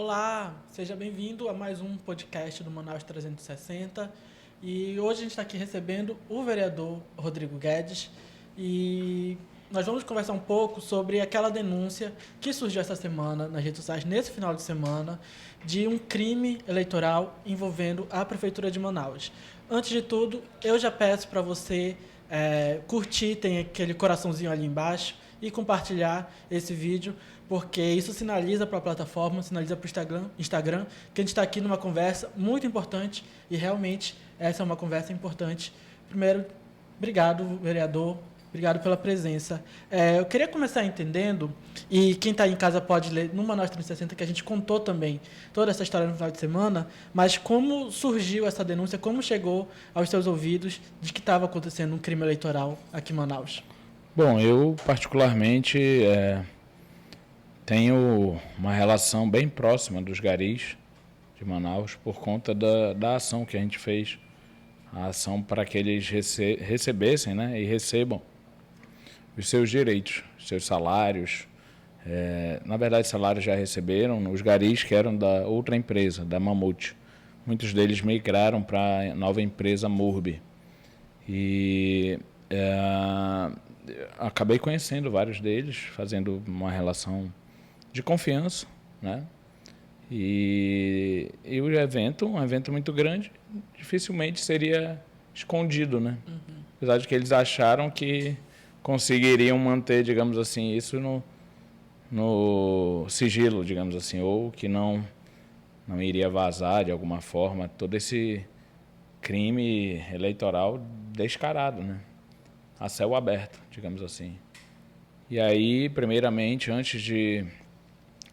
Olá, seja bem-vindo a mais um podcast do Manaus 360. E hoje a gente está aqui recebendo o vereador Rodrigo Guedes e nós vamos conversar um pouco sobre aquela denúncia que surgiu essa semana nas redes sociais, nesse final de semana, de um crime eleitoral envolvendo a Prefeitura de Manaus. Antes de tudo, eu já peço para você curtir, tem aquele coraçãozinho ali embaixo, e compartilhar esse vídeo, porque isso sinaliza para a plataforma, sinaliza para o Instagram, que a gente está aqui numa conversa muito importante e realmente essa é uma conversa importante. Primeiro, obrigado, vereador, obrigado pela presença. Eu queria começar entendendo, e quem está em casa pode ler no Manaus 360, que a gente contou também toda essa história no final de semana, mas como surgiu essa denúncia, como chegou aos seus ouvidos de que estava acontecendo um crime eleitoral aqui em Manaus? Bom, eu particularmente tenho uma relação bem próxima dos garis de Manaus por conta da ação que a gente fez, a ação para que eles recebessem, né, e recebam os seus direitos, seus salários. Na verdade, salários já receberam, os garis que eram da outra empresa, da Mamute. Muitos deles migraram para a nova empresa Murbi. E acabei conhecendo vários deles, fazendo uma relação de confiança, né? E o evento, um evento muito grande, dificilmente seria escondido, né? Apesar de que eles acharam que conseguiriam manter, digamos assim, isso no sigilo, digamos assim, ou que não iria vazar de alguma forma todo esse crime eleitoral descarado, né? A céu aberto, digamos assim. E aí, primeiramente, antes de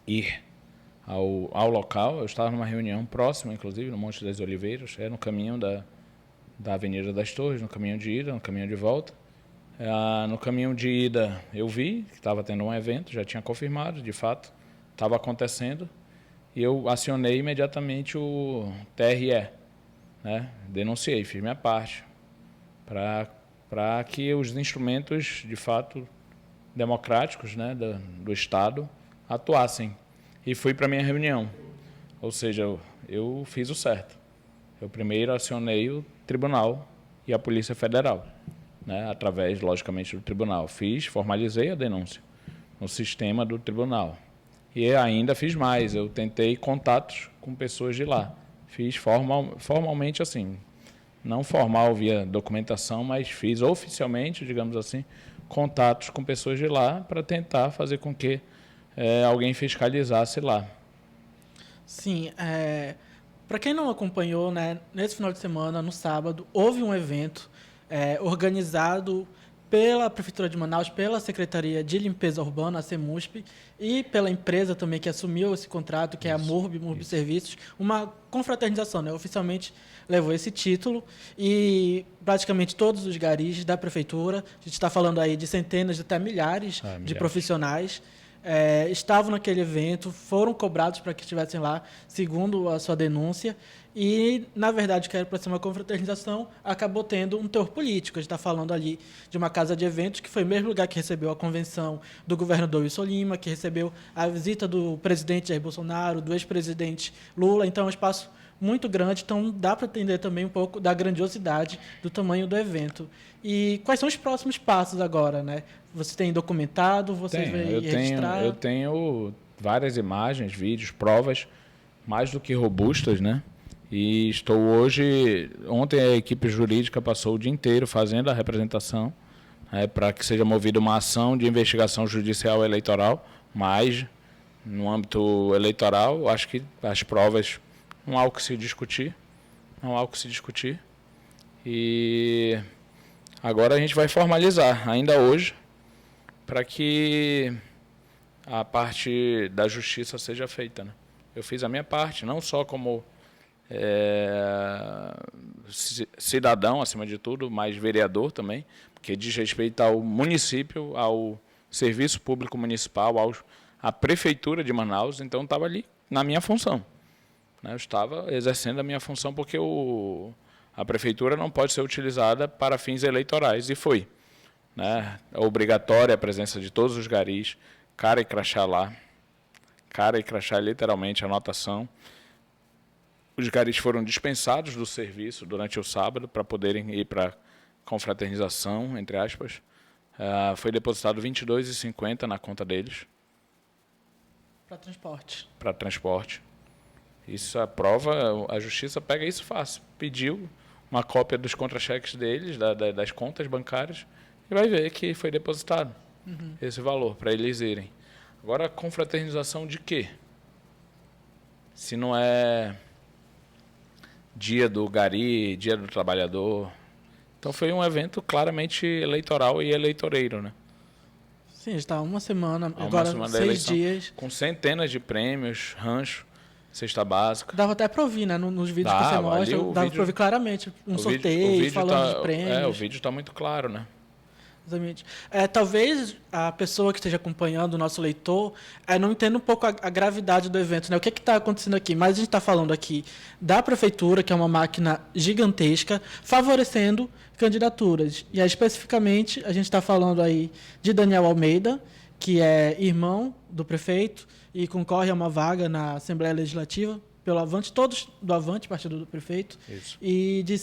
ir ao local, eu estava numa reunião próxima, inclusive, no Monte das Oliveiras, no caminho da Avenida das Torres, no caminho de ida, no caminho de volta. No caminho de ida, eu vi que estava tendo um evento, já tinha confirmado, de fato, estava acontecendo, e eu acionei imediatamente o TRE, né? Denunciei, fiz minha parte, para que os instrumentos, de fato, democráticos, né, do Estado atuassem. E fui para a minha reunião. Ou seja, eu fiz o certo. Eu primeiro acionei o tribunal e a Polícia Federal, né, através, logicamente, do tribunal. Formalizei a denúncia no sistema do tribunal. E ainda fiz mais, eu tentei contatos com pessoas de lá. Fiz formalmente assim, não formal via documentação, mas fiz oficialmente, digamos assim, contatos com pessoas de lá para tentar fazer com que alguém fiscalizasse lá. Sim, para quem não acompanhou, né, nesse final de semana, no sábado, houve um evento organizado pela Prefeitura de Manaus, pela Secretaria de Limpeza Urbana, a CEMUSP, e pela empresa também que assumiu esse contrato, que é a Murbi Serviços, uma confraternização, né? Oficialmente levou esse título, e praticamente todos os garis da Prefeitura, a gente está falando aí de centenas, até milhares de profissionais, estavam naquele evento, foram cobrados para que estivessem lá, segundo a sua denúncia, e, na verdade, que era para ser uma confraternização, acabou tendo um teor político. A gente está falando ali de uma casa de eventos, que foi o mesmo lugar que recebeu a convenção do governador Wilson Lima, que recebeu a visita do presidente Jair Bolsonaro, do ex-presidente Lula. Então, é um espaço muito grande, então dá para entender também um pouco da grandiosidade do tamanho do evento. E quais são os próximos passos agora, né? Você tem documentado, você vai registrar? Eu tenho várias imagens, vídeos, provas mais do que robustas, né? E estou hoje... Ontem a equipe jurídica passou o dia inteiro fazendo a representação, para que seja movida uma ação de investigação judicial eleitoral, mas no âmbito eleitoral, acho que as provas não há o que se discutir. Não há o que se discutir. E agora a gente vai formalizar, ainda hoje, para que a parte da justiça seja feita, né? Eu fiz a minha parte, não só como cidadão, acima de tudo, mas vereador também, porque diz respeito ao município, ao serviço público municipal, à prefeitura de Manaus, então estava ali na minha função, né? Eu estava exercendo a minha função porque a prefeitura não pode ser utilizada para fins eleitorais, e foi, né? É obrigatória a presença de todos os garis, cara e crachá lá, cara e crachá, literalmente, a anotação. Os garis foram dispensados do serviço durante o sábado para poderem ir para confraternização, entre aspas. Foi depositado R$ 22,50 na conta deles. Para transporte. Para transporte. Isso a prova, a justiça pega isso fácil. Pediu uma cópia dos contra-cheques deles, das contas bancárias, e vai ver que foi depositado esse valor para eles irem. Agora, confraternização de quê? Se não é dia do gari, dia do trabalhador. Então foi um evento claramente eleitoral e eleitoreiro, né? Sim, está uma semana, Há agora uma semana da 6 eleição, dias. com centenas de prêmios, rancho, cesta básica. Dava até para ouvir, né? Nos vídeos que você Dava, ali mostra, o dava vídeo- para ouvir claramente um o sorteio, vídeo falando tá, de prêmios. o vídeo está muito claro, né? Exatamente. Talvez a pessoa que esteja acompanhando, o nosso leitor, não entenda um pouco a gravidade do evento, né? O que está acontecendo aqui? Mas a gente está falando aqui da prefeitura, que é uma máquina gigantesca, favorecendo candidaturas. E aí, especificamente, a gente está falando aí de Daniel Almeida, que é irmão do prefeito e concorre a uma vaga na Assembleia Legislativa pelo Avante, todos do Avante, partido do prefeito. Isso. E de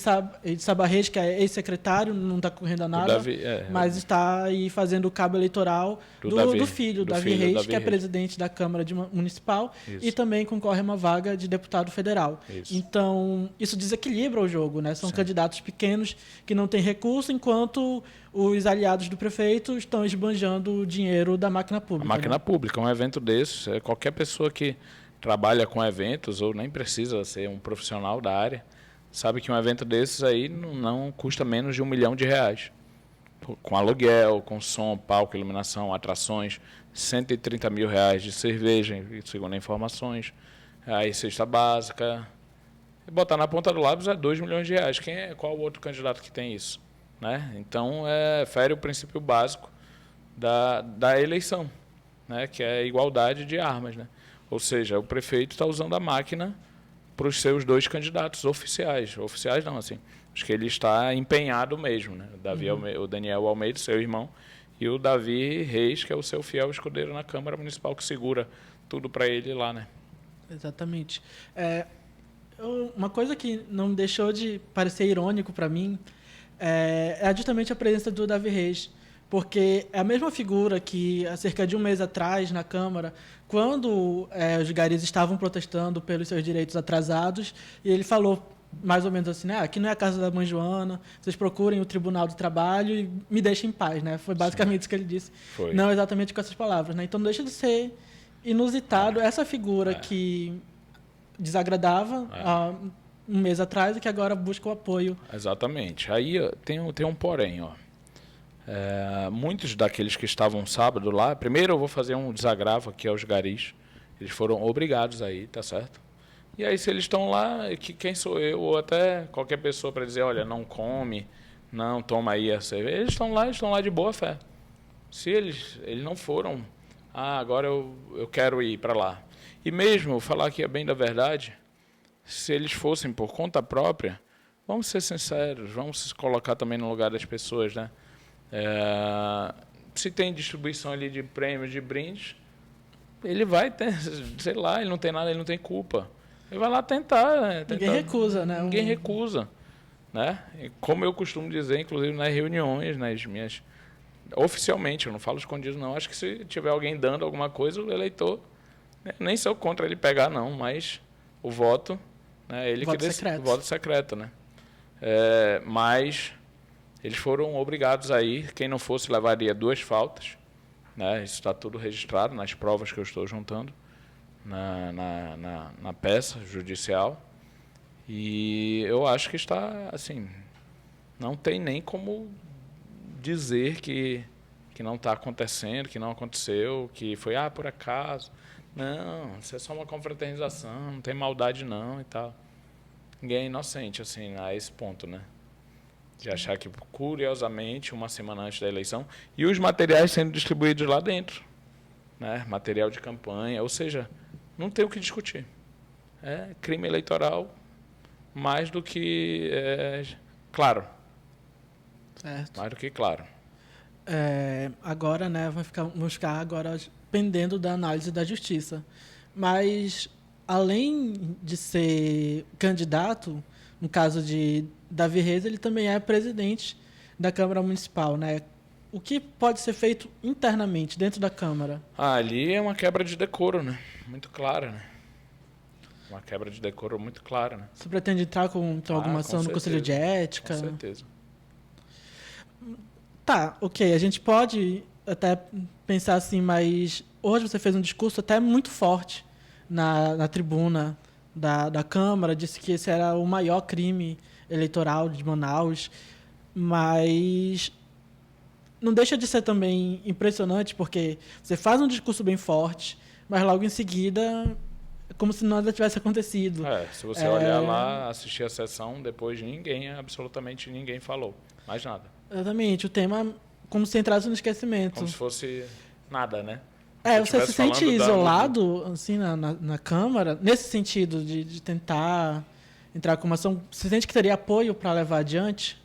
Sabarrete, que é ex-secretário, não está correndo a nada, Davi, mas está aí fazendo o cabo eleitoral do filho, Davi Reis, Davi que é Reis. presidente da Câmara Municipal. Isso. E também concorre a uma vaga de deputado federal. Isso. Então, isso desequilibra o jogo, né? São candidatos pequenos que não têm recurso, enquanto os aliados do prefeito estão esbanjando o dinheiro da máquina pública. A máquina né? pública, um evento desses, qualquer pessoa que trabalha com eventos, ou nem precisa ser um profissional da área, sabe que um evento desses aí não custa menos de R$ 1 milhão. Com aluguel, com som, palco, iluminação, atrações, R$ 130 mil de cerveja, segundo informações, aí cesta básica. E botar na ponta do lápis é R$ 2 milhões. Qual o outro candidato que tem isso? Né? Então, fere o princípio básico da eleição, né? Que é a igualdade de armas, né? Ou seja, o prefeito está usando a máquina para os seus 2 candidatos oficiais. Oficiais não, assim. Acho que ele está empenhado mesmo, né? O Daniel Almeida, seu irmão, e o Davi Reis, que é o seu fiel escudeiro na Câmara Municipal, que segura tudo para ele lá, né? Exatamente. Uma coisa que não deixou de parecer irônico para mim é justamente a presença do Davi Reis, porque é a mesma figura que há cerca de um mês atrás na Câmara, quando os garis estavam protestando pelos seus direitos atrasados, e ele falou mais ou menos assim, né? Aqui não é a casa da mãe Joana, vocês procurem o Tribunal do Trabalho e me deixem em paz, né? Foi basicamente isso que ele disse. Foi. Não exatamente com essas palavras, né? Então não deixa de ser inusitado essa figura que desagradava há um mês atrás e que agora busca o apoio. Exatamente. Aí tem um porém, ó. Muitos daqueles que estavam sábado lá, primeiro eu vou fazer um desagravo aqui aos garis, eles foram obrigados aí, tá certo? E aí se eles estão lá, quem sou eu, ou até qualquer pessoa para dizer, olha, não come, não toma aí a cerveja, eles estão lá de boa fé. Se eles não foram, agora eu quero ir para lá. E mesmo, falar aqui bem da verdade, se eles fossem por conta própria, vamos ser sinceros, vamos se colocar também no lugar das pessoas, né? Se tem distribuição ali de prêmios, de brindes, ele vai ter, sei lá, ele não tem nada, ele não tem culpa. Ele vai lá tentar. Né? Ninguém recusa, né? Ninguém recusa. Né? E como eu costumo dizer, inclusive nas reuniões, nas minhas... Oficialmente, eu não falo escondido, não. Acho que se tiver alguém dando alguma coisa, o eleitor... Nem sou contra ele pegar, não, mas o voto... Né, ele voto que secreto. Voto secreto, né? Mas... Eles foram obrigados a ir. Quem não fosse levaria 2 faltas. Né? Isso está tudo registrado nas provas que eu estou juntando na peça judicial. E eu acho que está assim. Não tem nem como dizer que não está acontecendo, que não aconteceu, que foi por acaso. Não, isso é só uma confraternização, não tem maldade não e tal. Ninguém é inocente assim a esse ponto, né? De achar que, curiosamente, uma semana antes da eleição, e os materiais sendo distribuídos lá dentro, né? Material de campanha, ou seja, não tem o que discutir. É crime eleitoral mais do que claro. Certo. Mais do que claro. Agora, né, vamos ficar agora pendendo da análise da justiça. Mas, além de ser candidato, no caso de Davi Reis, ele também é presidente da Câmara Municipal, né? O que pode ser feito internamente, dentro da Câmara? Ali é uma quebra de decoro, né? Muito clara, né? Uma quebra de decoro muito clara, né? Você pretende entrar com então, alguma Com ação no Conselho de certeza. Ética? Com certeza. Tá, ok. A gente pode até pensar assim, mas hoje você fez um discurso até muito forte na tribuna da Câmara, disse que esse era o maior crime eleitoral de Manaus, mas não deixa de ser também impressionante, porque você faz um discurso bem forte, mas logo em seguida é como se nada tivesse acontecido. Se você olhar lá, assistir a sessão, depois absolutamente ninguém falou. Mais nada. Exatamente, o tema como se entrasse no esquecimento. Como se fosse nada, né? Você se sente isolado assim, na Câmara, nesse sentido de tentar entrar com uma ação? Você sente que teria apoio para levar adiante?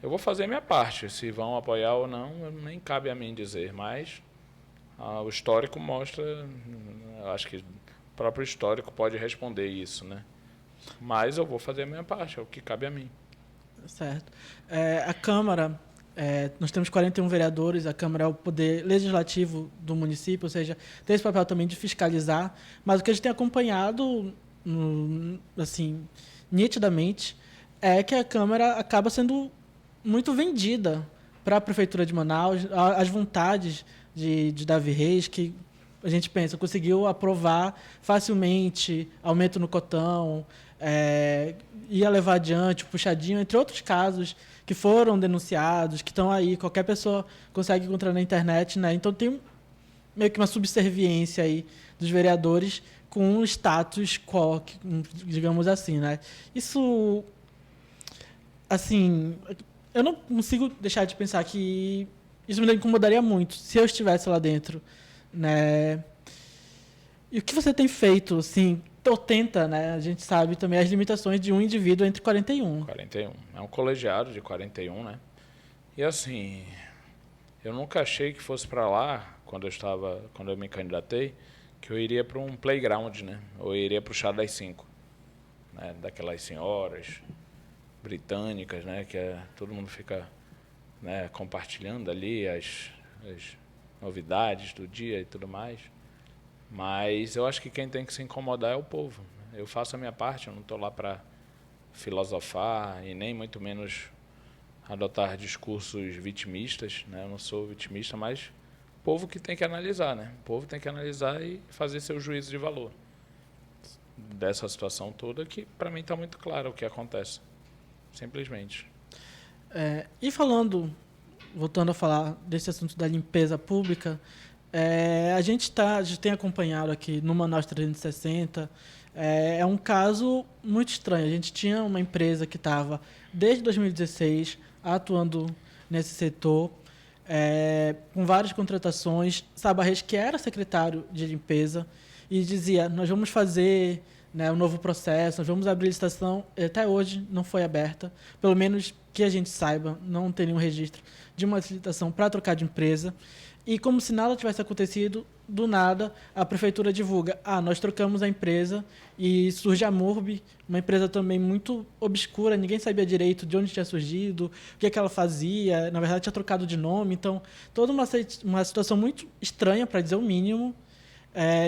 Eu vou fazer a minha parte. Se vão apoiar ou não, nem cabe a mim dizer. Mas o histórico mostra, eu acho que o próprio histórico pode responder isso, né? Mas eu vou fazer a minha parte, é o que cabe a mim. Certo. A Câmara, nós temos 41 vereadores, a Câmara é o poder legislativo do município, ou seja, tem esse papel também de fiscalizar, mas o que a gente tem acompanhado, assim, nitidamente, é que a Câmara acaba sendo muito vendida para a Prefeitura de Manaus, as vontades de Davi Reis, que a gente pensa, conseguiu aprovar facilmente aumento no cotão, ia levar adiante o puxadinho, entre outros casos que foram denunciados, que estão aí, qualquer pessoa consegue encontrar na internet, né? Então tem meio que uma subserviência aí dos vereadores com um status quo, digamos assim, né? Isso, assim, eu não consigo deixar de pensar que isso me incomodaria muito se eu estivesse lá dentro, né? E o que você tem feito, assim, ou tenta, né? A gente sabe também as limitações de um indivíduo entre 41. 41. É um colegiado de 41, né? E assim, eu nunca achei que fosse para lá, quando eu me candidatei, que eu iria para um playground, né? Ou eu iria para o chá das 5, né? Daquelas senhoras britânicas, né? Que todo mundo fica, né, compartilhando ali as novidades do dia e tudo mais. Mas eu acho que quem tem que se incomodar é o povo. Eu faço a minha parte, eu não estou lá para filosofar e nem muito menos adotar discursos vitimistas, né? Eu não sou vitimista, mas o povo que tem que analisar, né? O povo tem que analisar e fazer seu juízo de valor dessa situação toda, que para mim está muito claro o que acontece, simplesmente. E voltando a falar desse assunto da limpeza pública, a gente tem acompanhado aqui no Manaus 360, é um caso muito estranho. A gente tinha uma empresa que estava, desde 2016, atuando nesse setor, com várias contratações. Sabarres, que era secretário de limpeza, e dizia, nós vamos fazer, né, um novo processo, nós vamos abrir licitação. Até hoje não foi aberta, pelo menos que a gente saiba, não tem nenhum registro de uma licitação para trocar de empresa. E como se nada tivesse acontecido, do nada a prefeitura divulga: nós trocamos a empresa, e surge a Morbi, uma empresa também muito obscura, ninguém sabia direito de onde tinha surgido, o que ela fazia, na verdade tinha trocado de nome, então toda uma situação muito estranha, para dizer o mínimo,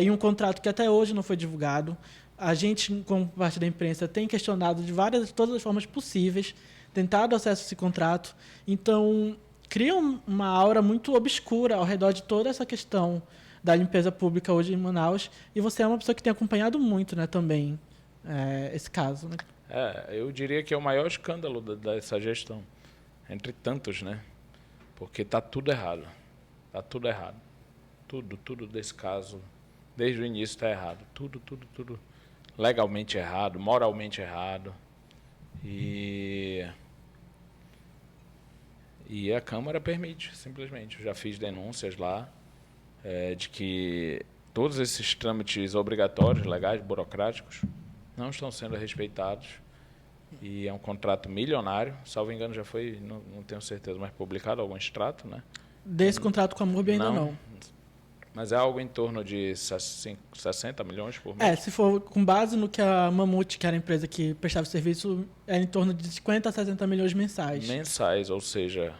e um contrato que até hoje não foi divulgado. A gente, como parte da imprensa, tem questionado de todas as formas possíveis, tentado acesso a esse contrato, então cria uma aura muito obscura ao redor de toda essa questão da limpeza pública hoje em Manaus, e você é uma pessoa que tem acompanhado muito, né, também, esse caso. Né? Eu diria que é o maior escândalo dessa gestão, entre tantos, né? Porque está tudo errado. Está tudo errado. Tudo desse caso, desde o início está errado. Tudo legalmente errado, moralmente errado. E a Câmara permite, simplesmente. Eu já fiz denúncias lá de que todos esses trâmites obrigatórios, legais, burocráticos, não estão sendo respeitados. E é um contrato milionário, salvo engano já foi, não tenho certeza, mas publicado algum extrato, né? Desse contrato com a Morbi ainda não. Mas é algo em torno de 60 milhões por mês? Se for com base no que a Mamute, que era a empresa que prestava o serviço, é em torno de 50 a 60 milhões mensais. Mensais, ou seja,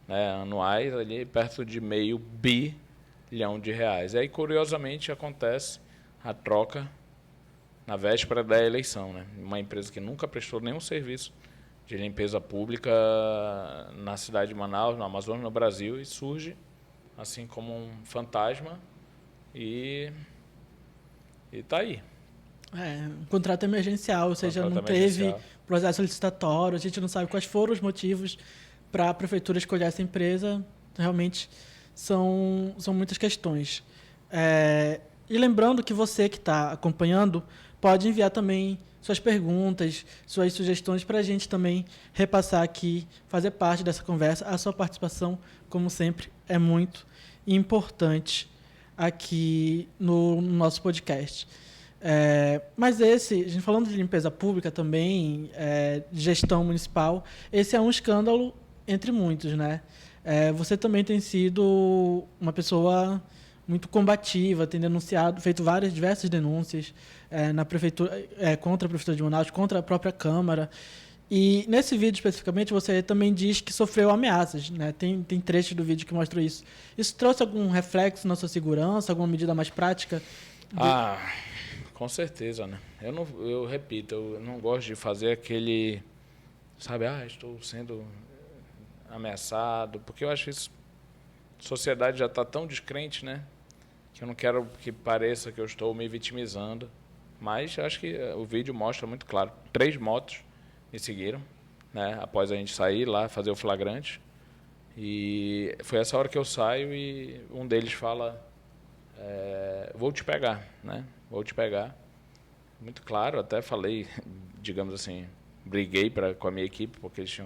né, anuais, ali perto de meio bilhão de reais. E aí, curiosamente, acontece a troca na véspera da eleição. Né? Uma empresa que nunca prestou nenhum serviço de limpeza pública na cidade de Manaus, no Amazonas, no Brasil, e surge assim como um fantasma e está aí. Um contrato emergencial, ou seja, não teve processo licitatório, a gente não sabe quais foram os motivos para a prefeitura escolher essa empresa. Realmente são muitas questões. E lembrando que você que está acompanhando pode enviar também suas perguntas, suas sugestões para a gente também repassar aqui, fazer parte dessa conversa. A sua participação, como sempre, é muito importante aqui no nosso podcast. Mas a gente falando de limpeza pública também, de gestão municipal, esse é um escândalo entre muitos, né? Você também tem sido uma pessoa muito combativa, tem denunciado, feito diversas denúncias na prefeitura, contra a prefeitura de Manaus, contra a própria Câmara. E nesse vídeo especificamente você também diz que sofreu ameaças, né? Tem trechos do vídeo que mostram isso. Isso trouxe algum reflexo na sua segurança, alguma medida mais prática? Com certeza, né? Eu repito, eu não gosto de fazer aquele, sabe, estou sendo ameaçado, porque eu acho que a sociedade já está tão descrente, né? Que eu não quero que pareça que eu estou me vitimizando. Mas acho que o vídeo mostra muito claro. 3 motos me seguiram, né? Após a gente sair lá, fazer o flagrante. E foi essa hora que eu saio e um deles fala, vou te pegar, né? Vou te pegar. Muito claro, até falei, digamos assim, briguei com a minha equipe, porque eles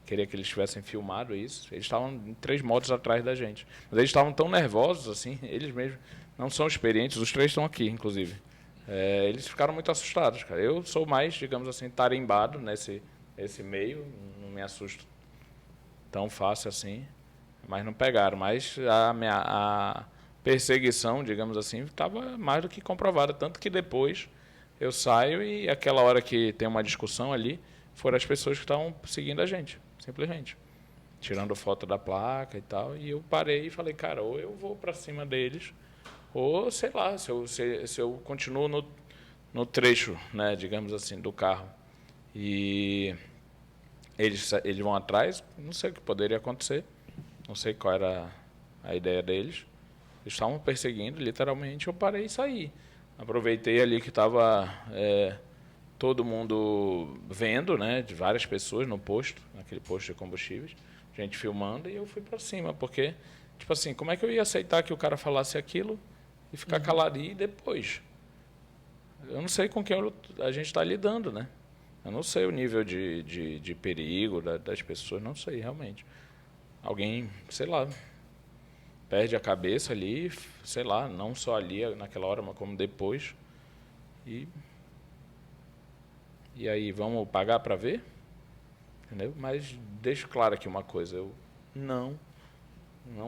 queria que eles tivessem filmado isso. Eles estavam em 3 motos atrás da gente. Mas eles estavam tão nervosos, assim, eles mesmos não são experientes, os 3 estão aqui, inclusive. Eles ficaram muito assustados, cara. Eu sou mais, digamos assim, tarimbado nesse meio, não me assusto tão fácil assim, mas não pegaram. Mas a perseguição, digamos assim, estava mais do que comprovada, tanto que depois eu saio e aquela hora que tem uma discussão ali, foram as pessoas que estavam seguindo a gente, simplesmente. Tirando foto da placa e tal, e eu parei e falei, cara, ou eu vou para cima deles, ou, sei lá, se eu continuo no trecho, né, digamos assim, do carro, e eles vão atrás, não sei o que poderia acontecer, não sei qual era a ideia deles. Eles estavam perseguindo, literalmente, eu parei e saí. Aproveitei ali que estava todo mundo vendo, né, de várias pessoas no posto, naquele posto de combustíveis, gente filmando, e eu fui para cima, porque, tipo assim, como é que eu ia aceitar que o cara falasse aquilo e ficar calado e depois? Eu não sei com quem a gente está lidando, né? Eu não sei o nível de perigo das pessoas, não sei, realmente. Alguém, sei lá, perde a cabeça ali, sei lá, não só ali, naquela hora, mas como depois. E aí, vamos pagar para ver? Entendeu? Mas deixo claro aqui uma coisa, eu não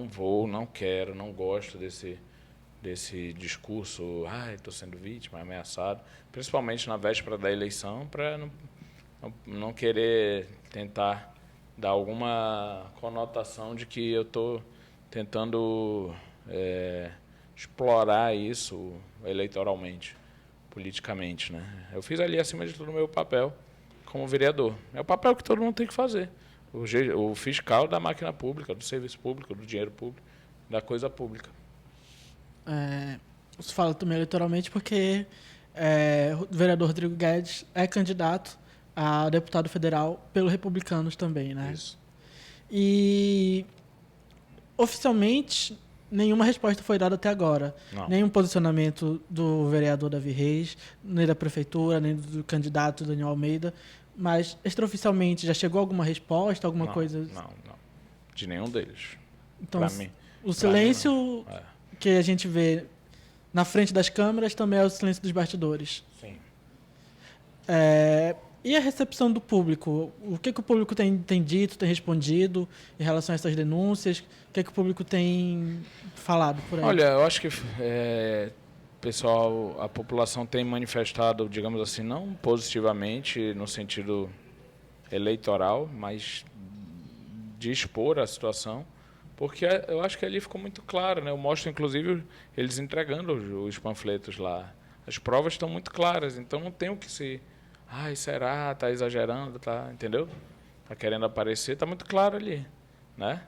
vou, não quero, não gosto desse discurso, estou sendo vítima, ameaçado, principalmente na véspera da eleição, para não querer tentar dar alguma conotação de que eu estou tentando explorar isso eleitoralmente, politicamente, né? Eu fiz ali, acima de tudo, o meu papel como vereador. É o papel que todo mundo tem que fazer. O fiscal da máquina pública, do serviço público, do dinheiro público, da coisa pública. Você fala também eleitoralmente porque o vereador Rodrigo Guedes é candidato a deputado federal pelo Republicanos também, né? Isso. E oficialmente nenhuma resposta foi dada até agora. Não. Nenhum posicionamento do vereador Davi Reis, nem da prefeitura, nem do candidato Daniel Almeida. Mas extraoficialmente já chegou alguma resposta, alguma coisa? Não. De nenhum deles. Então, pra mim. O silêncio que a gente vê na frente das câmeras também é o silêncio dos bastidores. Sim. E a recepção do público? O que o público tem dito, tem respondido em relação a essas denúncias? O que o público tem falado por aí? Olha, eu acho que pessoal, a população tem manifestado, digamos assim, não positivamente no sentido eleitoral, mas de expor a situação, porque eu acho que ali ficou muito claro, né? Eu mostro, inclusive, eles entregando os panfletos lá. As provas estão muito claras, então não tem o que se... Ai, será? Tá exagerando, tá? Entendeu? Tá querendo aparecer, tá muito claro ali, né?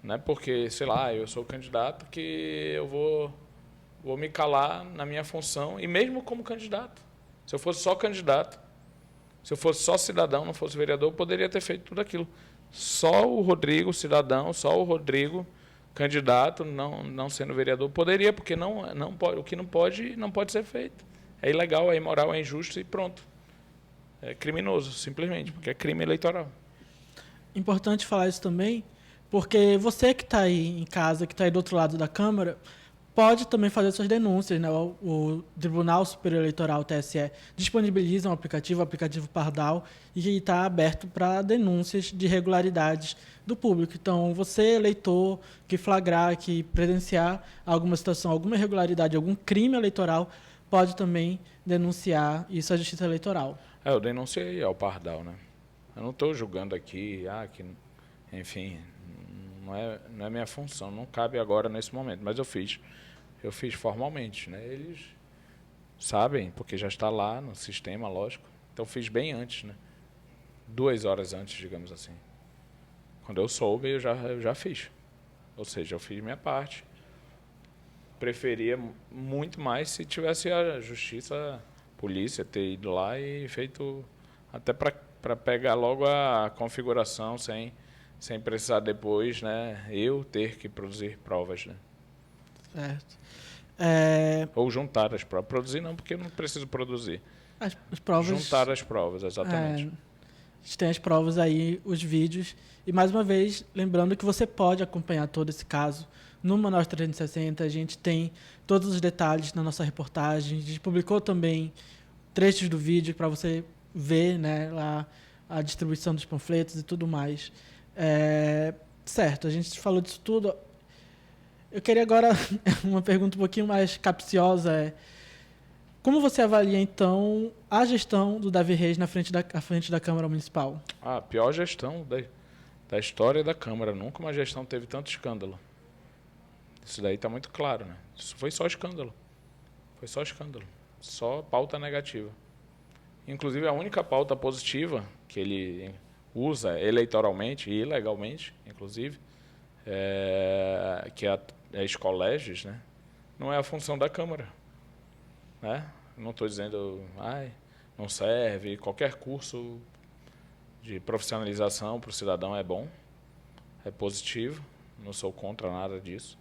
Não é porque, sei lá, eu sou candidato que eu vou me calar na minha função, e mesmo como candidato. Se eu fosse só candidato, se eu fosse só cidadão, não fosse vereador, eu poderia ter feito tudo aquilo. Só o Rodrigo, cidadão, só o Rodrigo, candidato, não sendo vereador, poderia, porque não pode, o que não pode ser feito. É ilegal, é imoral, é injusto e pronto. É criminoso, simplesmente, porque é crime eleitoral. Importante falar isso também, porque você que está aí em casa, que está aí do outro lado da Câmara, pode também fazer suas denúncias, né? O Tribunal Superior Eleitoral, o TSE, disponibiliza um aplicativo, o aplicativo Pardal, e está aberto para denúncias de irregularidades do público. Então, você, eleitor, que flagrar, que presenciar alguma situação, alguma irregularidade, algum crime eleitoral, pode também denunciar isso à Justiça Eleitoral. Eu denunciei ao Pardal, né? Eu não estou julgando aqui, enfim, não é minha função, não cabe agora nesse momento, mas eu fiz formalmente, né? Eles sabem, porque já está lá no sistema, lógico. Então fiz bem antes, né? 2 horas antes, digamos assim. Quando eu soube, eu já fiz. Ou seja, eu fiz minha parte. Preferia muito mais se tivesse a justiça, a polícia, ter ido lá e feito, até para pegar logo a configuração sem precisar depois, né, eu ter que produzir provas, né? Certo. Ou juntar as provas. Produzir não, porque eu não preciso produzir. As provas... Juntar as provas, exatamente. A gente tem as provas aí, os vídeos. E, mais uma vez, lembrando que você pode acompanhar todo esse caso no Manaus 360. A gente tem todos os detalhes na nossa reportagem. A gente publicou também trechos do vídeo para você ver, né, lá a distribuição dos panfletos e tudo mais. Certo, a gente falou disso tudo. Eu queria agora uma pergunta um pouquinho mais capciosa. Como você avalia, então, a gestão do Davi Reis à frente da Câmara Municipal? A pior gestão da história da Câmara. Nunca uma gestão teve tanto escândalo. Isso daí está muito claro, né? Isso foi só escândalo. Foi só escândalo. Só pauta negativa. Inclusive, a única pauta positiva que ele usa eleitoralmente e ilegalmente, inclusive, que é as colégios, né? Não é a função da Câmara. Né? Não estou dizendo, não serve, qualquer curso de profissionalização para o cidadão é bom, é positivo, não sou contra nada disso,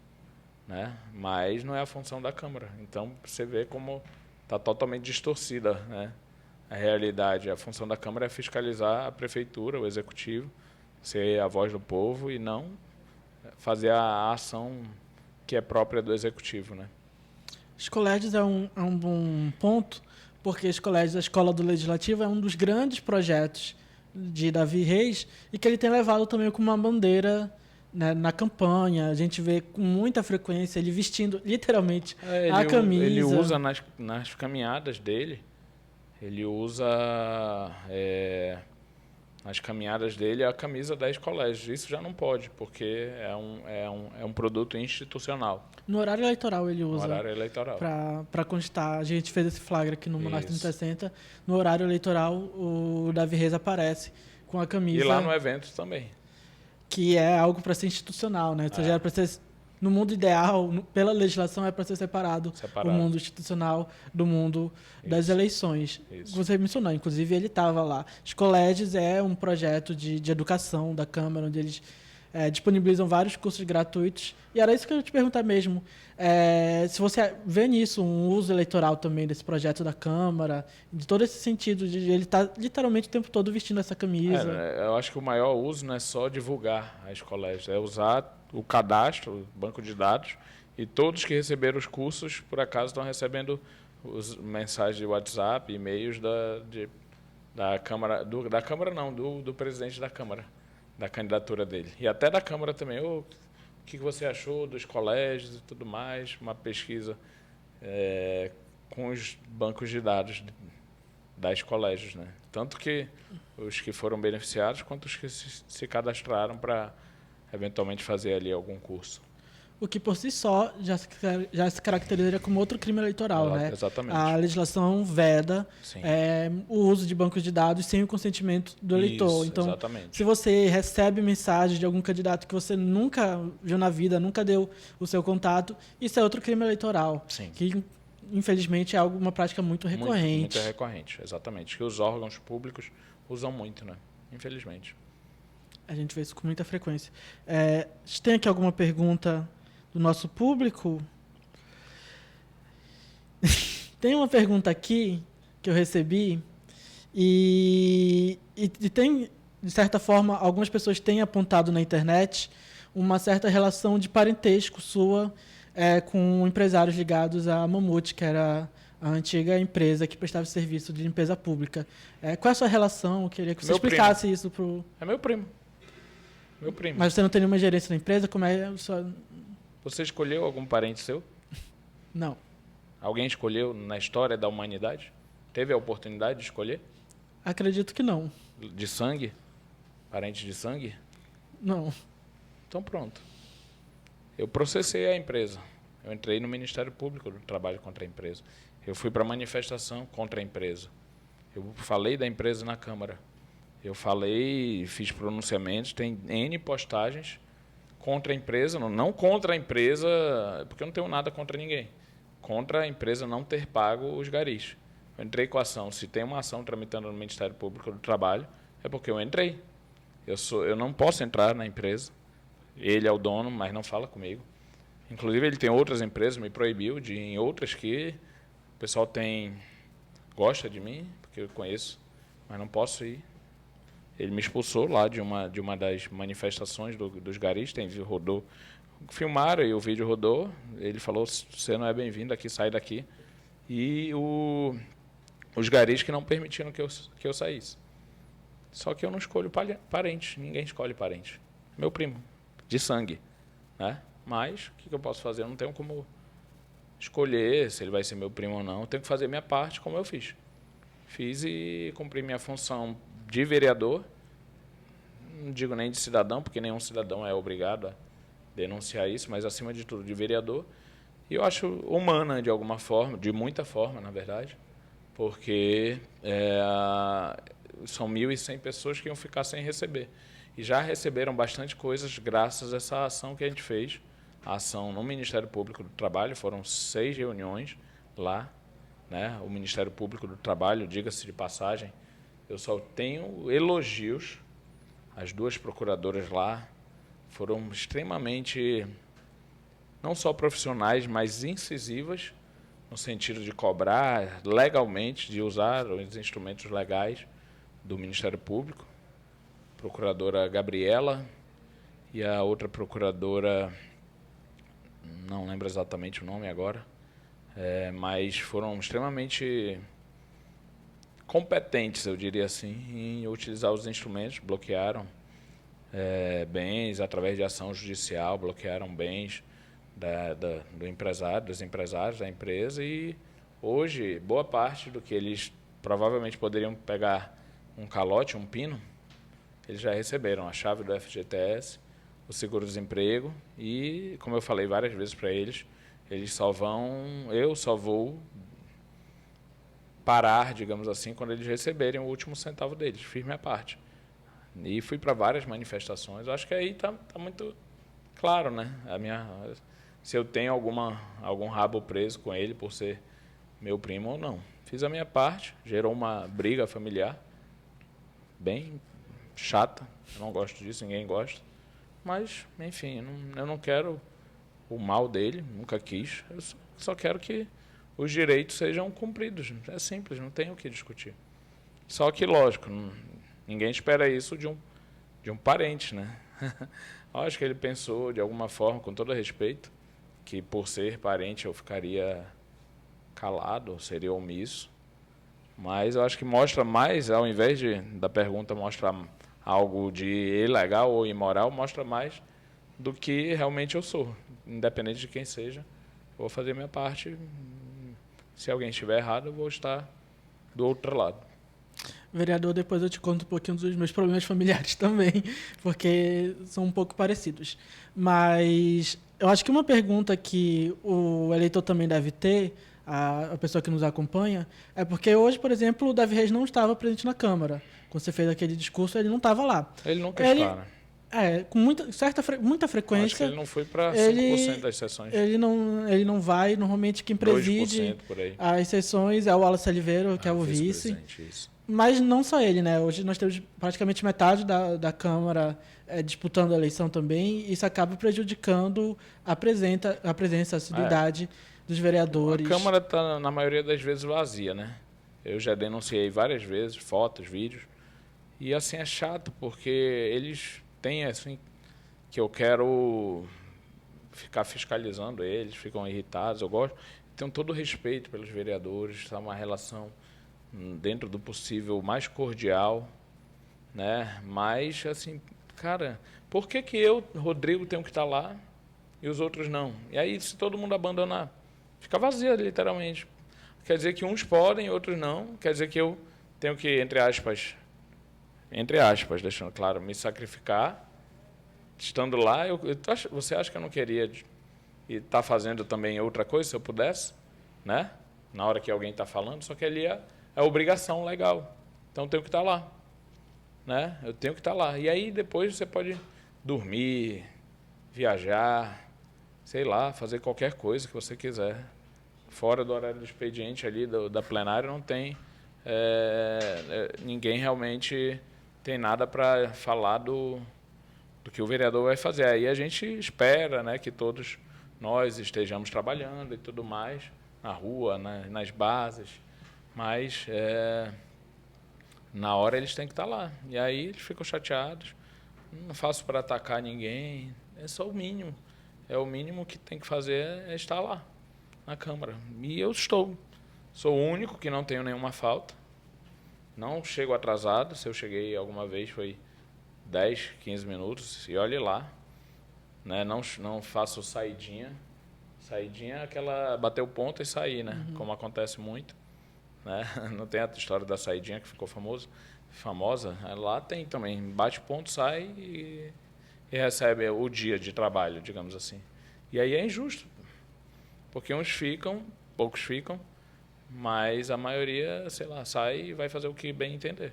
né? Mas não é a função da Câmara. Então, você vê como está totalmente distorcida, né? A realidade. A função da Câmara é fiscalizar a prefeitura, o executivo, ser a voz do povo e não fazer a ação que é própria do executivo, né? Os colégios é um bom ponto, porque os colégios, a Escola do Legislativo é um dos grandes projetos de Davi Reis e que ele tem levado também como uma bandeira, né, na campanha. A gente vê com muita frequência ele vestindo literalmente a camisa. Ele usa nas caminhadas dele, ele usa nas caminhadas dele a camisa 10 colégios. Isso já não pode, porque é um produto institucional. No horário eleitoral ele usa. No horário eleitoral. Para constar, a gente fez esse flagra aqui no Manaus 360. No horário eleitoral, o Davi Reis aparece com a camisa. E lá no evento também. Que é algo para ser institucional, né? Ou seja, para ser, no mundo ideal, pela legislação, é para ser separado o mundo institucional do mundo das eleições. Isso. Você mencionou, inclusive ele estava lá. Os colégios é um projeto de educação da Câmara, onde eles disponibilizam vários cursos gratuitos. E era isso que eu ia te perguntar mesmo. Se você vê nisso um uso eleitoral também desse projeto da Câmara, de todo esse sentido, de ele estar literalmente o tempo todo vestindo essa camisa. Eu acho que o maior uso não é só divulgar as colégios, é usar o cadastro, o banco de dados, e todos que receberam os cursos, por acaso, estão recebendo mensagens de WhatsApp, e-mails da Câmara, da Câmara não, do presidente da Câmara, da candidatura dele. E até da Câmara também. O que você achou dos colégios e tudo mais? Uma pesquisa com os bancos de dados das colégios, né? Tanto que os que foram beneficiados, quanto os que se cadastraram para eventualmente fazer ali algum curso. O que por si só já se caracterizaria como outro crime eleitoral, né? Exatamente. A legislação veda o uso de bancos de dados sem o consentimento do eleitor. Isso, então, exatamente. se você recebe mensagem de algum candidato que você nunca viu na vida, nunca deu o seu contato, isso é outro crime eleitoral. Sim. Que, infelizmente, é uma prática muito recorrente. Muito recorrente, exatamente. Que os órgãos públicos usam muito, né? Infelizmente. A gente vê isso com muita frequência. A gente tem aqui alguma pergunta do nosso público? Tem uma pergunta aqui que eu recebi e tem, de certa forma, algumas pessoas têm apontado na internet uma certa relação de parentesco sua com empresários ligados à Mamute, que era a antiga empresa que prestava serviço de limpeza pública. Qual é a sua relação? Eu queria que você explicasse isso para o... É meu primo. Meu primo. Mas você não tem nenhuma gerência na empresa? Como é a sua... Você escolheu algum parente seu? Não. Alguém escolheu na história da humanidade? Teve a oportunidade de escolher? Acredito que não. De sangue? Parente de sangue? Não. Então pronto. Eu processei a empresa. Eu entrei no Ministério Público do Trabalho contra a empresa. Eu fui para a manifestação contra a empresa. Eu falei da empresa na Câmara. Eu falei, fiz pronunciamentos, tem N postagens contra a empresa, não contra a empresa, porque eu não tenho nada contra ninguém. Contra a empresa não ter pago os garis. Eu entrei com a ação. Se tem uma ação tramitando no Ministério Público do Trabalho, é porque eu entrei. Eu não posso entrar na empresa. Ele é o dono, mas não fala comigo. Inclusive, ele tem outras empresas, me proibiu de ir em outras que o pessoal gosta de mim, porque eu conheço, mas não posso ir. Ele me expulsou lá de uma das manifestações dos garis, rodou. Filmaram e o vídeo rodou. Ele falou: você não é bem-vindo aqui, sai daqui. E os garis que não permitiram que eu saísse. Só que eu não escolho parente, ninguém escolhe parente. Meu primo, de sangue. Né? Mas, o que eu posso fazer? Eu não tenho como escolher se ele vai ser meu primo ou não. Eu tenho que fazer minha parte como eu fiz. Fiz e cumpri minha função de vereador, não digo nem de cidadão, porque nenhum cidadão é obrigado a denunciar isso, mas acima de tudo de vereador. E eu acho humana de alguma forma, de muita forma, na verdade, porque são 1.100 pessoas que iam ficar sem receber. E já receberam bastante coisas graças a essa ação que a gente fez, a ação no Ministério Público do Trabalho, foram 6 reuniões lá, né? O Ministério Público do Trabalho, diga-se de passagem, eu só tenho elogios. As 2 procuradoras lá foram extremamente, não só profissionais, mas incisivas, no sentido de cobrar legalmente, de usar os instrumentos legais do Ministério Público. Procuradora Gabriela e a outra procuradora, não lembro exatamente o nome agora, mas foram extremamente competentes, eu diria assim, em utilizar os instrumentos. Bloquearam bens através de ação judicial, bloquearam bens do empresário, dos empresários da empresa, e hoje boa parte do que eles provavelmente poderiam pegar um calote, um pino, eles já receberam a chave do FGTS, o seguro-desemprego e, como eu falei várias vezes para eles, eu só vou parar, digamos assim, quando eles receberem o último centavo deles. Fiz minha parte. E fui para várias manifestações. Acho que aí está muito claro, né? Se eu tenho algum rabo preso com ele por ser meu primo ou não. Fiz a minha parte, gerou uma briga familiar bem chata. Eu não gosto disso, ninguém gosta. Mas, enfim, eu não quero o mal dele, nunca quis. Eu só quero que os direitos sejam cumpridos. É simples, não tem o que discutir. Só que, lógico, ninguém espera isso de um parente, né? Acho que ele pensou, de alguma forma, com todo respeito, que por ser parente eu ficaria calado, seria omisso. Mas eu acho que mostra mais, ao invés da pergunta mostrar algo de ilegal ou imoral, mostra mais do que realmente eu sou. Independente de quem seja, vou fazer minha parte. Se alguém estiver errado, eu vou estar do outro lado. Vereador, depois eu te conto um pouquinho dos meus problemas familiares também, porque são um pouco parecidos. Mas eu acho que uma pergunta que o eleitor também deve ter, a pessoa que nos acompanha, é porque hoje, por exemplo, o Davi Reis não estava presente na Câmara. Quando você fez aquele discurso, ele não estava lá. Ele nunca Ele, está, né? com muita Acho que frequência, ele não foi para 5% ele, das sessões. ele não vai. Normalmente quem preside 2% por aí. as sessões é o Wallace Oliveira, que é o vice. Vice-presidente, isso. Mas não só ele, né? Hoje nós temos praticamente metade da Câmara disputando a eleição também, e isso acaba prejudicando a presença, a assiduidade dos vereadores. A Câmara está, na maioria das vezes, vazia, né? Eu já denunciei várias vezes, fotos, vídeos, e assim é chato, porque eles têm, assim, que eu quero ficar fiscalizando eles, ficam irritados, eu gosto. Tenho todo o respeito pelos vereadores, está uma relação dentro do possível mais cordial, né? Mas assim, cara, por que eu, Rodrigo, tenho que estar lá e os outros não? E aí, se todo mundo abandonar, fica vazia, literalmente. Quer dizer que uns podem, outros não. Quer dizer que eu tenho que, entre aspas, deixando claro, me sacrificar. Estando lá, você acha que eu não queria estar fazendo também outra coisa, se eu pudesse, né? Na hora que alguém está falando, só que ali é obrigação legal. Então, eu tenho que estar lá, né? Eu tenho que estar lá. E aí, depois, você pode dormir, viajar, sei lá, fazer qualquer coisa que você quiser. Fora do horário do expediente ali, da plenária, não tem... ninguém realmente tem nada para falar do que o vereador vai fazer. Aí a gente espera, né, que todos nós estejamos trabalhando e tudo mais, na rua, nas bases, mas na hora eles têm que estar lá. E aí eles ficam chateados. Não faço para atacar ninguém, é só o mínimo. É o mínimo que tem que fazer é estar lá, na Câmara. E eu estou. Sou o único que não tenho nenhuma falta. Não chego atrasado. Se eu cheguei alguma vez foi 10, 15 minutos, e olhe lá, né? Não faço saidinha. Saidinha é aquela bater o ponto e sair, né? Como acontece muito, né? Não tem a história da saidinha que ficou famosa. Lá tem também, bate ponto, sai e recebe o dia de trabalho, digamos assim. E aí é injusto, porque uns ficam, poucos ficam, mas a maioria, sei lá, sai e vai fazer o que bem entender.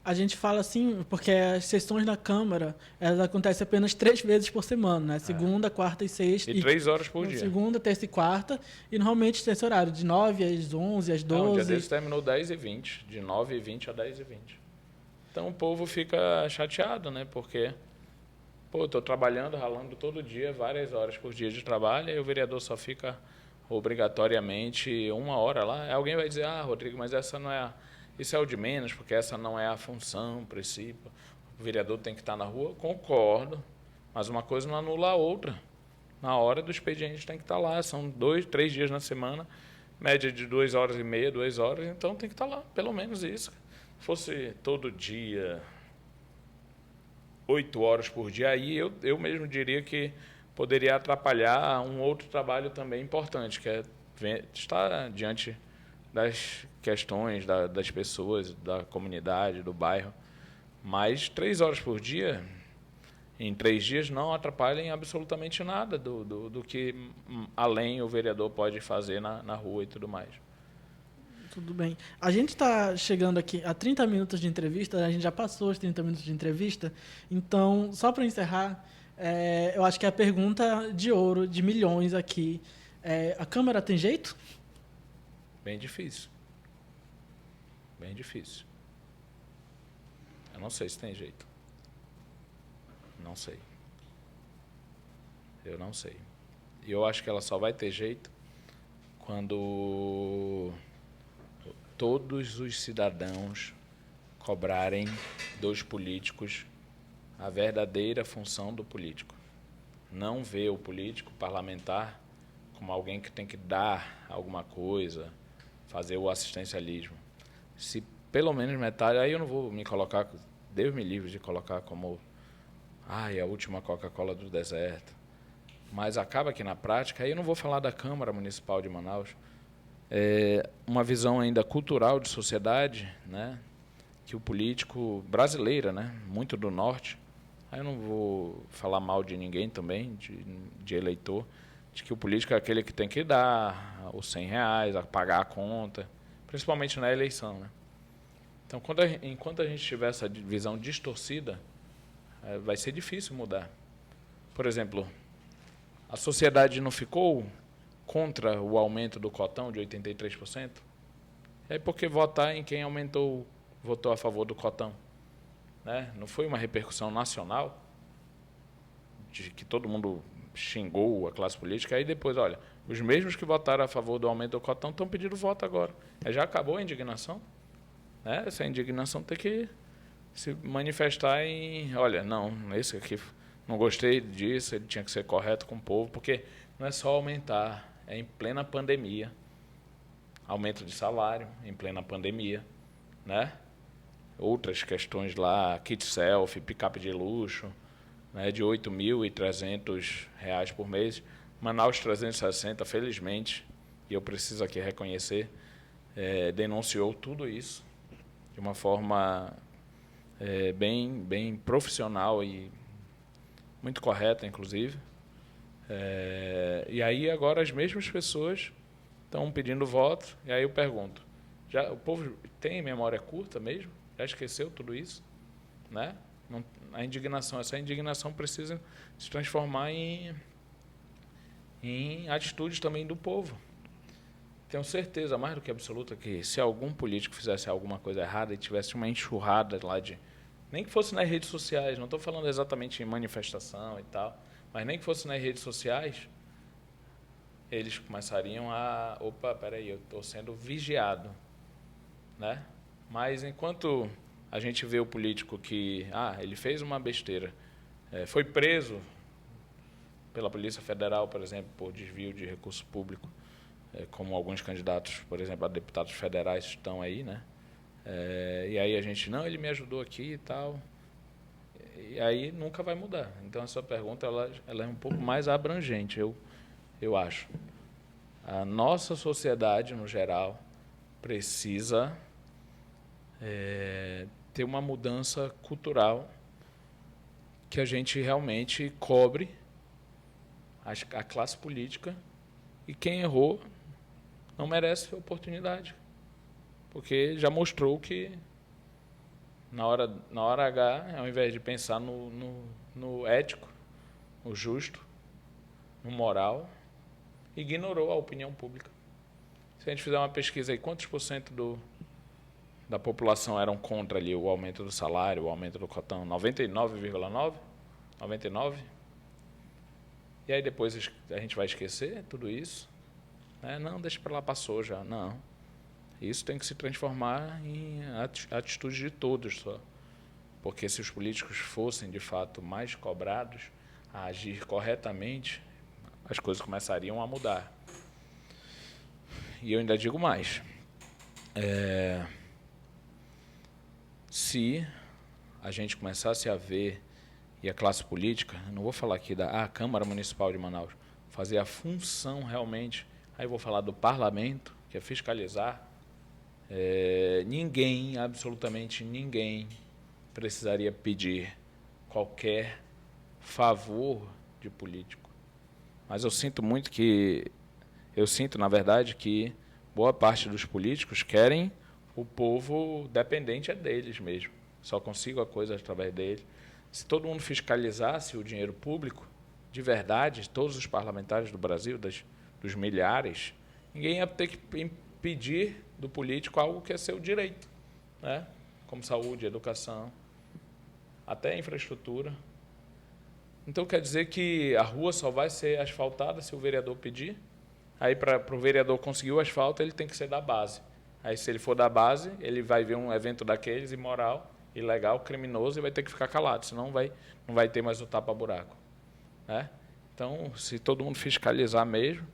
A gente fala assim, porque as sessões da Câmara, elas acontecem apenas 3 vezes por semana, né? Segunda, quarta e sexta. E 3 horas por dia. Segunda, terça e quarta. E normalmente tem esse horário, de 9 às 11, às 12. Não, o dia desse terminou 10h20, de 9h20 a 10h20. Então o povo fica chateado, né? Porque, pô, estou trabalhando, ralando todo dia, várias horas por dia de trabalho, e o vereador só fica obrigatoriamente 1 hora lá. Alguém vai dizer, Rodrigo, mas essa não é isso é o de menos, porque essa não é a função, o princípio. O vereador tem que estar na rua. Concordo, mas uma coisa não anula a outra. Na hora do expediente tem que estar lá. São 2, 3 dias na semana, média de 2h30, 2 horas, então tem que estar lá, pelo menos isso. Se fosse todo dia, 8 horas por dia, aí eu mesmo diria que poderia atrapalhar um outro trabalho também importante, que é estar diante das questões das pessoas, da comunidade, do bairro. Mas 3 horas por dia, em 3 dias, não atrapalhem absolutamente nada do que além o vereador pode fazer na rua e tudo mais. Tudo bem. A gente está chegando aqui a 30 minutos de entrevista, a gente já passou os 30 minutos de entrevista, então, só para encerrar, eu acho que é a pergunta de ouro, de milhões aqui. A Câmara tem jeito? Bem difícil. Bem difícil. Eu não sei se tem jeito. Não sei. Eu não sei. E eu acho que ela só vai ter jeito quando todos os cidadãos cobrarem dos políticos a verdadeira função do político. Não ver o político parlamentar como alguém que tem que dar alguma coisa, fazer o assistencialismo. Se pelo menos metade, aí eu não vou me colocar, Deus me livre de colocar como a última Coca-Cola do deserto. Mas acaba que na prática, aí eu não vou falar da Câmara Municipal de Manaus, uma visão ainda cultural de sociedade, né, que o político brasileiro, né, muito do norte, aí eu não vou falar mal de ninguém também, de eleitor, de que o político é aquele que tem que dar os R$ 100, pagar a conta, principalmente na eleição, né? Então, enquanto a gente tiver essa visão distorcida, vai ser difícil mudar. Por exemplo, a sociedade não ficou contra o aumento do cotão de 83%? É porque votar em quem votou a favor do cotão, né? Não foi uma repercussão nacional de que todo mundo xingou a classe política, aí depois, olha, os mesmos que votaram a favor do aumento do cotão estão pedindo voto agora. Já acabou a indignação? Né? Essa indignação tem que se manifestar em, olha, não, esse aqui não gostei disso, ele tinha que ser correto com o povo, porque não é só aumentar, é em plena pandemia, aumento de salário em plena pandemia, né? Outras questões lá, kit selfie, picape de luxo, né, de R$ 8.300 por mês, Manaus 360, felizmente, e eu preciso aqui reconhecer, denunciou tudo isso de uma forma bem profissional e muito correta, inclusive. E aí agora as mesmas pessoas estão pedindo voto, e aí eu pergunto, o povo tem memória curta mesmo? Já esqueceu tudo isso? Né? Essa indignação precisa se transformar em atitudes também do povo. Tenho certeza, mais do que absoluta, que se algum político fizesse alguma coisa errada e tivesse uma enxurrada lá nem que fosse nas redes sociais, não estou falando exatamente em manifestação e tal, mas nem que fosse nas redes sociais, eles começariam opa, peraí, eu estou sendo vigiado, né? Mas enquanto a gente vê o político que, ele fez uma besteira, foi preso pela Polícia Federal, por exemplo, por desvio de recurso público, como alguns candidatos, por exemplo, a deputados federais estão aí, né? E aí a gente, não, ele me ajudou aqui e tal. E aí nunca vai mudar. Então, essa pergunta ela é um pouco mais abrangente, eu acho. A nossa sociedade, no geral, precisa ter uma mudança cultural que a gente realmente cobre a classe política e quem errou não merece oportunidade, porque já mostrou que na hora H, ao invés de pensar no ético, no justo, no moral, ignorou a opinião pública. Se a gente fizer uma pesquisa aí, quantos por cento da população eram contra ali o aumento do salário, o aumento do cotão? 99,9%? 99%? E aí depois a gente vai esquecer tudo isso? Não, deixa para lá, passou já. Não. Isso tem que se transformar em atitude de todos só. Porque se os políticos fossem, de fato, mais cobrados a agir corretamente, as coisas começariam a mudar. E eu ainda digo mais. Se a gente começasse a ver, e a classe política, não vou falar aqui da Câmara Municipal de Manaus, fazer a função realmente, aí vou falar do parlamento, que é fiscalizar, ninguém, absolutamente ninguém, precisaria pedir qualquer favor de político. Mas eu sinto, na verdade, que boa parte dos políticos querem o povo dependente deles mesmo. Só consigo a coisa através deles. Se todo mundo fiscalizasse o dinheiro público, de verdade, todos os parlamentares do Brasil, dos milhares, ninguém ia ter que pedir do político algo que é seu direito, né? Como saúde, educação, até infraestrutura. Então quer dizer que a rua só vai ser asfaltada se o vereador pedir? Aí para o vereador conseguir o asfalto, ele tem que ser da base. Aí se ele for da base, ele vai ver um evento daqueles imoral, ilegal, criminoso, e vai ter que ficar calado, senão não vai ter mais o tapa-buraco, né? Então, se todo mundo fiscalizar mesmo,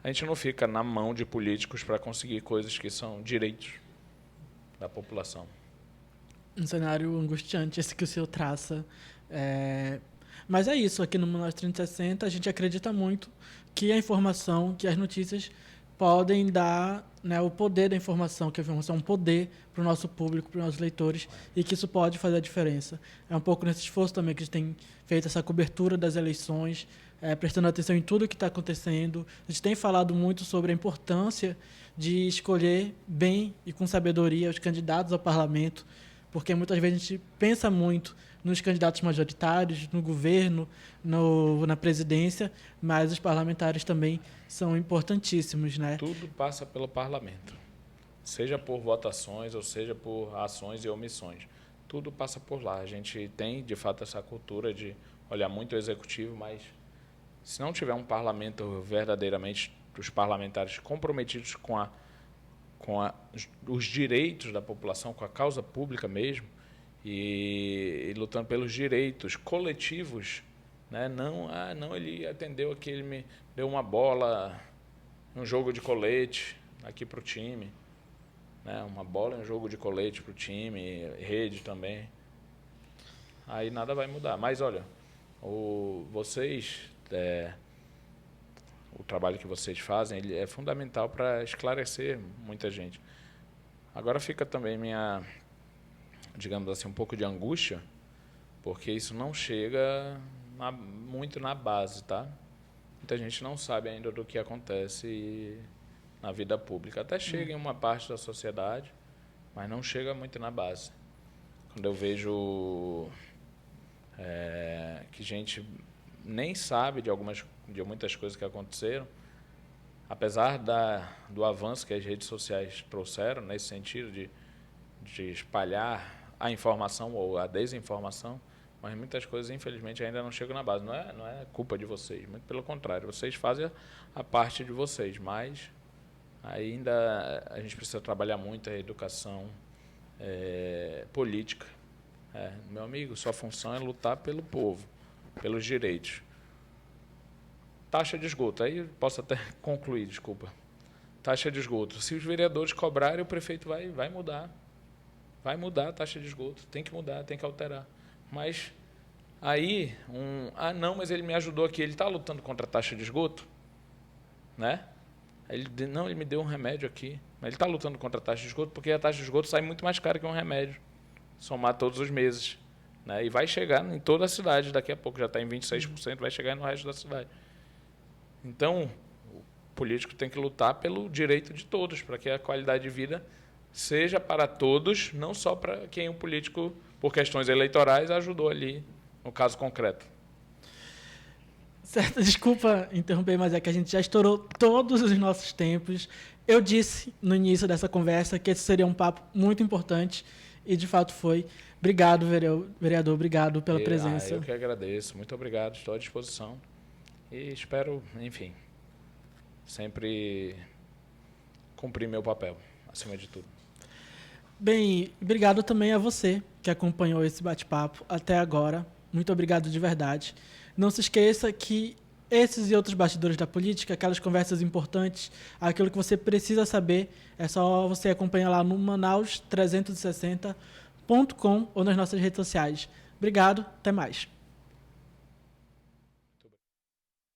a gente não fica na mão de políticos para conseguir coisas que são direitos. da população. Um cenário angustiante esse que o senhor traça. Mas é isso, aqui no Manaus 360 a gente acredita muito que a informação, que as notícias podem dar, né, o poder da informação, que a informação é um poder para o nosso público, para os nossos leitores, e que isso pode fazer a diferença. É um pouco nesse esforço também que a gente tem feito essa cobertura das eleições, prestando atenção em tudo o que está acontecendo. A gente tem falado muito sobre a importância de escolher bem e com sabedoria os candidatos ao parlamento, porque muitas vezes a gente pensa muito nos candidatos majoritários, no governo, na presidência, mas os parlamentares também são importantíssimos, né? Tudo passa pelo parlamento, seja por votações ou seja por ações e omissões. Tudo passa por lá. A gente tem, de fato, essa cultura de olhar muito o executivo, mas se não tiver um parlamento verdadeiramente, os parlamentares comprometidos com os direitos da população, com a causa pública mesmo, e lutando pelos direitos coletivos, né? Não, ele atendeu aqui, ele me deu uma bola, um jogo de colete aqui para o time, né? Uma bola e um jogo de colete para o time, rede também. Aí nada vai mudar. Mas olha, vocês, o trabalho que vocês fazem, ele é fundamental para esclarecer muita gente. Agora fica também digamos assim, um pouco de angústia, porque isso não chega muito na base, tá? Muita gente não sabe ainda do que acontece na vida pública. Até chega em uma parte da sociedade, mas não chega muito na base. Quando eu vejo que gente nem sabe de muitas coisas que aconteceram, apesar do avanço que as redes sociais trouxeram nesse sentido de espalhar a informação ou a desinformação, mas muitas coisas, infelizmente, ainda não chegam na base. Não é culpa de vocês, muito pelo contrário. Vocês fazem a parte de vocês, mas ainda a gente precisa trabalhar muito a educação política. Meu amigo, sua função é lutar pelo povo, pelos direitos. Taxa de esgoto, aí posso até concluir, desculpa. Taxa de esgoto. Se os vereadores cobrarem, o prefeito vai mudar. Vai mudar a taxa de esgoto, tem que mudar, tem que alterar. Mas aí, não, mas ele me ajudou aqui, ele está lutando contra a taxa de esgoto, né? Ele me deu um remédio aqui, mas ele está lutando contra a taxa de esgoto porque a taxa de esgoto sai muito mais cara que um remédio, somar todos os meses, né? E vai chegar em toda a cidade, daqui a pouco já está em 26%, vai chegar no resto da cidade. Então, o político tem que lutar pelo direito de todos, para que a qualidade de vida seja para todos, não só para quem o político, por questões eleitorais, ajudou ali, no caso concreto. Certo, desculpa interromper, mas é que a gente já estourou todos os nossos tempos. Eu disse no início dessa conversa que esse seria um papo muito importante e, de fato, foi. Obrigado, vereador, obrigado pela presença. Eu que agradeço, muito obrigado, estou à disposição e espero, enfim, sempre cumprir meu papel, acima de tudo. Bem, obrigado também a você que acompanhou esse bate-papo até agora. Muito obrigado de verdade. Não se esqueça que esses e outros bastidores da política, aquelas conversas importantes, aquilo que você precisa saber, é só você acompanhar lá no manaus360.com ou nas nossas redes sociais. Obrigado, até mais.